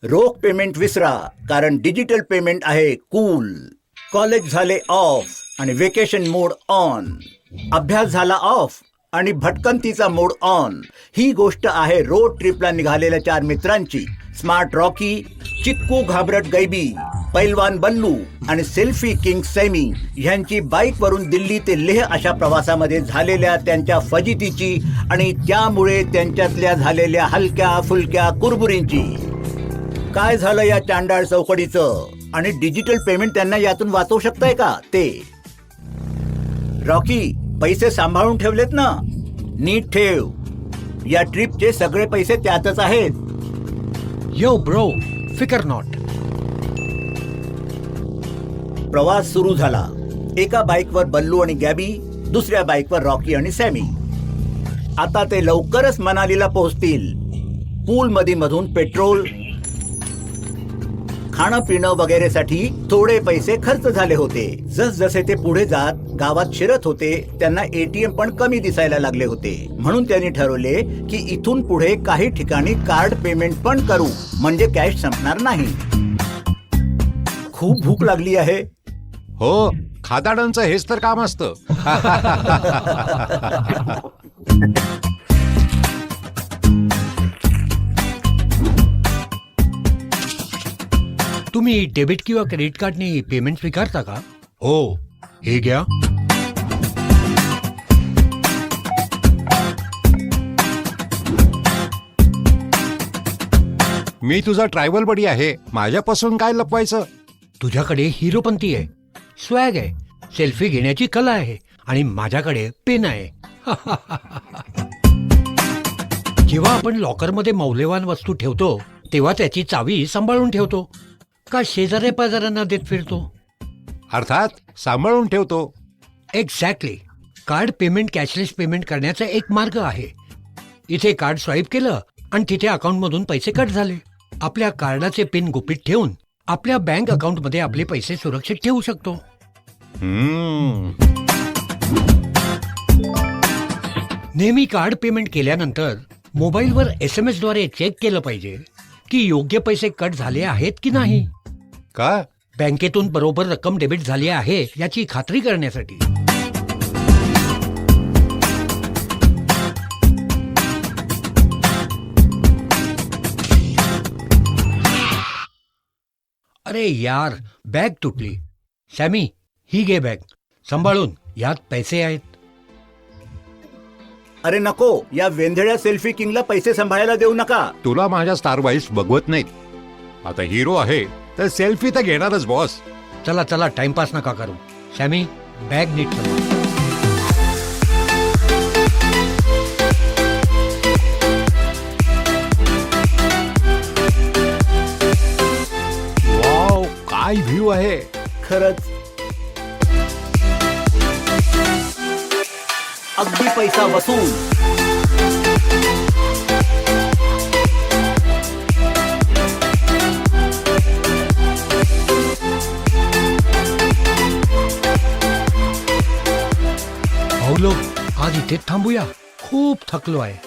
रोख पेमेंट विसरा, कारण डिजिटल पेमेंट आहे कूल. कॉलेज झाले ऑफ आणि वेकेशन मोड ऑन. अभ्यास झाला ऑफ आणि भटकंतीचा मोड ऑन. ही गोष्ट आहे रोड ट्रिपला निघालेल्या 4 मित्रांची. स्मार्ट रॉकी, चिक्कू घाबरट गैबी, पैलवान बल्लू आणि सेल्फी किंग सॅमी ह्यांची बाईकवरून दिल्ली ते लेह अशा प्रवासामध्ये झालेल्या त्यांच्या फजितीची आणि त्यामुळे त्यांच्यातल्या झालेल्या हलक्या फुलक्या कुरबुरींची. काय झालं या चांडाळ चौकडीचं आणि डिजिटल पेमेंट त्यांना यातून वाचवू शकताय का ते. रॉकी, पैसे सांभाळून ठेवलेत ना? नीट ठेव. या ट्रिपचे सगळे पैसे त्यातच आहेत. यो ब्रो, फिकर नॉट. प्रवास सुरू झाला. एका बाईकवर बल्लू आणि गॅबी, दुसऱ्या बाईकवर रॉकी आणि सॅमी. आता ते लवकरच मनालीला पोहोचतील. पूल मधून पेट्रोल, खाणं पिणं वगैरेसाठी थोडे पैसे खर्च झाले होते. जसजसे ते पुढे जात गावात शिरत होते त्यांना एटीएम पण कमी दिसायला लागले होते. म्हणून त्यांनी ठरवले की इथून पुढे काही ठिकाणी कार्ड पेमेंट पण करू, म्हणजे कॅश संपणार नाही. खूप भूक लागली आहे. हो, खादाडांचं हेच तर काम असतं. तुम्ही डेबिट किंवा क्रेडिट कार्डने पेमेंट स्वीकारता का? हो, हे घ्या. मी तुझा ट्रायव्हल बडी आहे, माझ्यापासून काय लपवायचं. तुझ्याकडे हिरोपंती आहे, स्वॅग आहे, सेल्फी घेण्याची कला आहे आणि माझ्याकडे पेन आहे. जेव्हा आपण लॉकरमध्ये मौल्यवान वस्तू ठेवतो तेव्हा त्याची चावी सांभाळून ठेवतो का शेजाऱ्या पाजाऱ्यांना देत फिरतो? अर्थात सांभाळून ठेवतो. Exactly. Card payment cashless payment करण्याचा एक मार्ग आहे. इथे कार्ड स्वाईप केलं आणि तिथे अकाउंटमधून पैसे कट झाले. आपल्या कार्डाचे पिन गुपित ठेवून आपल्या बँक अकाउंटमध्ये आपले पैसे सुरक्षित ठेवू शकतो. नेहमी कार्ड पेमेंट केल्यानंतर मोबाईलवर SMS द्वारे चेक केलं पाहिजे की योग्य पैसे कट झाले आहेत की नाही. का? बँकेतून बरोबर रक्कम डेबिट झाली आहे याची खात्री करण्यासाठी. अरे यार, बॅग तुटली. सॅमी, ही घे बॅग, सांभाळून. यात पैसे आहेत. अरे नको, या वेंधळ्या सेल्फी किंगला पैसे सांभाळायला देऊ नका. तुला माझ्या स्टार वाईज बघवत नाहीत. आता हिरो आहे तर सेल्फी तर घेणारच बॉस. चला चला, टाइमपास नका करू. सॅमी, बॅग नीट सांभाळ. वाव, काय व्ह्यू आहे. खरंच अगदी पैसा वसूल. भाऊ लोक, आज इथेच थांबूया. खूप थकलो आहे.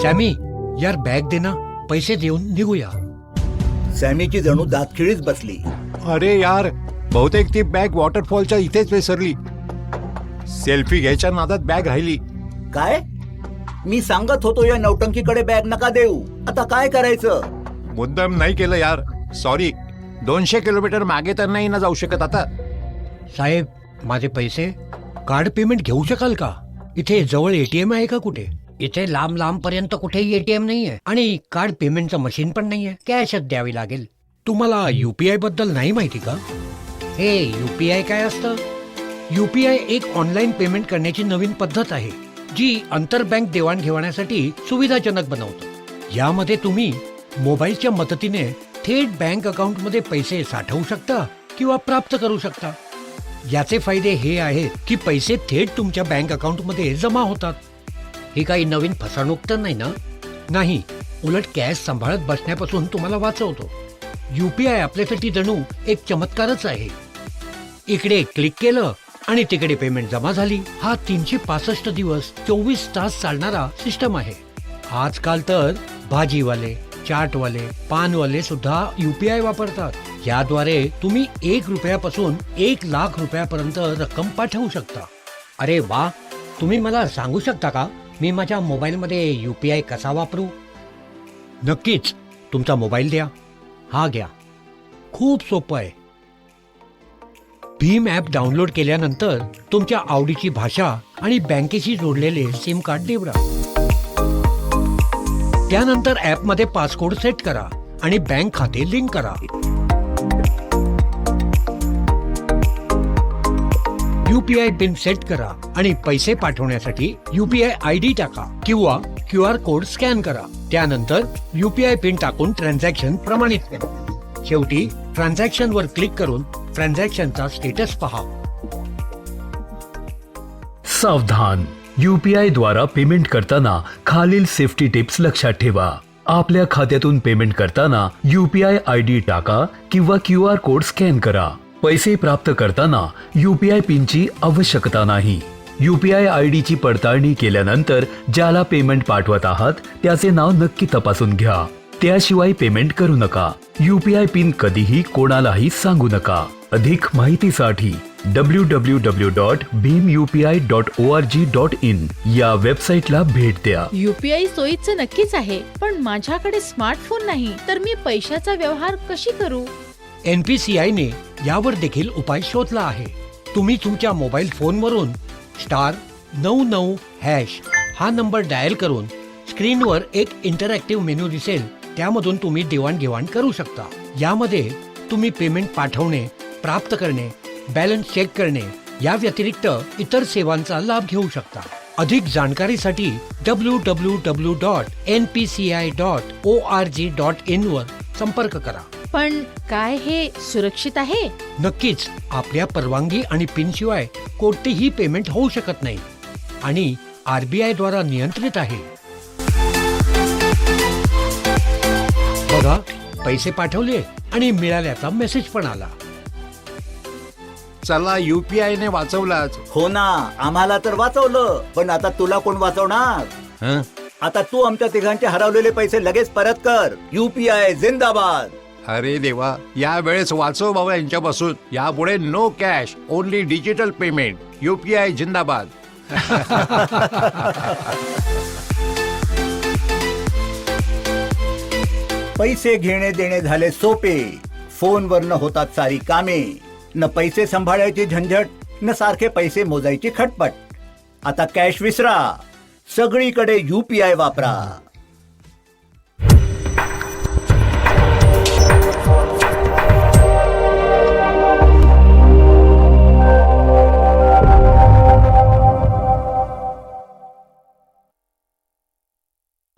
सॅमी, यार बॅग दे ना, पैसे देऊन निघूया. सॅमीची जणू दातखिळीच बसली. अरे यार, बहुतेक ती बॅग वॉटरफॉलच्या इथेच विसरली. सेल्फी घ्यायच्या नादात बॅग राहिली. काय? मी सांगत होतो या नौटंकीकडे बॅग नका देऊ. आता काय करायचं? मुद्दाम नाही केलं यार, सॉरी. 200 किलोमीटर मागे तर नाही ना जाऊ शकत आता. साहेब, माझे पैसे. कार्ड पेमेंट घेऊ शकाल का? इथे जवळ ATM आहे का कुठे? इथे लांब लांब पर्यंत कुठेही ATM नाहीये आणि कार्ड पेमेंटचं मशीन पण नाहीये. कॅशच द्यावी लागेल. तुम्हाला UPI बद्दल नाही माहिती का? हे UPI काय असतं? UPI एक ऑनलाईन पेमेंट करण्याची नवीन पद्धत आहे जी आंतरबँक देवाणघेवाण्यासाठी सुविधाजनक बनवतं. यामध्ये तुम्ही मोबाईलच्या मदतीने थेट बँक अकाउंटमध्ये पैसे साठवू शकता किंवा प्राप्त करू शकता. याचे फायदे हे आहेत की पैसे थेट तुमच्या बँक अकाउंटमध्ये जमा होतात. ही काही नवीन फसवणूक तर नाही ना? नाही, उलट कॅश सांभाळत बसण्यापासून तुम्हाला वाचवतो. UPI आपल्यासाठी जणू एक चमत्कारच आहे. इकडे क्लिक केलं आणि तिकडे पेमेंट जमा झाली. हा 365 दिवस 24 तास चालणारा सिस्टम आहे. आजकाल तर भाजीवाले, चाटवाले, पानवाले सुद्धा UPI वापरतात. याद्वारे तुम्ही 1 रुपयापासून 1 लाख रुपयापर्यंत रक्कम पाठवू शकता. अरे वा, तुम्ही मला सांगू शकता का मी माझ्या मोबाईलमध्ये UPI कसा वापरू? नक्कीच. तुमचा मोबाईल द्या. हा घ्या. खूप सोपं आहे. भीम ॲप डाउनलोड केल्यानंतर तुमच्या आवडीची भाषा आणि बँकेशी जोडलेले सिम कार्ड निवडा. त्यानंतर ॲपमध्ये पासकोड सेट करा आणि बँक खाते लिंक करा. UPI पिन सेट करा आणि पैसे पाठवण्यासाठी UPI ID टाका किंवा QR कोड स्कॅन करा. त्यानंतर UPI पिन टाकून ट्रान्झॅक्शन प्रमाणित करा. शेवटी ट्रान्झॅक्शन वर क्लिक करून ट्रान्झॅक्शनचा स्टेटस पहा. सावधान, UPI द्वारा पेमेंट करताना खालील सेफ्टी टिप्स लक्षात ठेवा. आपल्या खात्यातून पेमेंट करताना UPI ID टाका किंवा QR कोड स्कॅन करा. पैसे प्राप्त करताना UPI पिनची आवश्यकता नाही. UPI ID ची पडताळणी केल्यानंतर ज्याला पेमेंट पाठवत आहात त्याचे नाव नक्की तपासून घ्या. त्याशिवाय पेमेंट करू नका. UPI पिन कधीही कोणालाही सांगू नका. अधिक माहितीसाठी www.bhimupi.org.in या वेबसाईटला भेट द्या. UPI सोयीचं नक्कीच आहे, पण माझ्याकडे स्मार्टफोन नाही, तर मी पैशाचा व्यवहार कशी करू? NPCI ने यावर देखील उपाय शोधला आहे. तुम्ही तुमच्या मोबाईल फोनवरून *99# हा नंबर डायल करून स्क्रीनवर एक इंटरॅक्टिव्ह मेनू दिसेल. त्यामधून तुम्ही देवाणघेवाण करू शकता. यामध्ये तुम्ही पेमेंट पाठवणे, प्राप्त करणे, बॅलन्स चेक करणे या व्यतिरिक्त इतर सेवांचा लाभ घेऊ शकता. अधिक जाणकारीसाठी www.npci.org.in वर संपर्क करा. पण काय हे सुरक्षित आहे? नक्कीच. आपल्या परवानगी आणि पिन शिवाय कोणतेही पेमेंट होऊ शकत नाही आणि RBI द्वारा नियंत्रित आहे. बघा, पैसे पाठवले आणि मिळाल्याचा मेसेज पण आला. चला, UPI ने वाचवलाच. हो ना, आम्हाला तर वाचवलं, पण आता तुला कोण वाचवणार? हं? आता तू आमच्या तिघांचे हरवलेले पैसे लगेच परत कर. UPI जिंदाबाद. अरे देवा, या वेळेस वाचव बाबा यांच्यापासून. यापुढे no cash, only digital payment. UPI जिंदाबाद. पैसे घेणे देणे झाले सोपे. फोनवरनं होतात सारी कामे. न पैसे सांभाळायची झंझट, न सारखे पैसे मोजायची खटपट. आता कॅश विसरा, सगळीकडे UPI वापरा.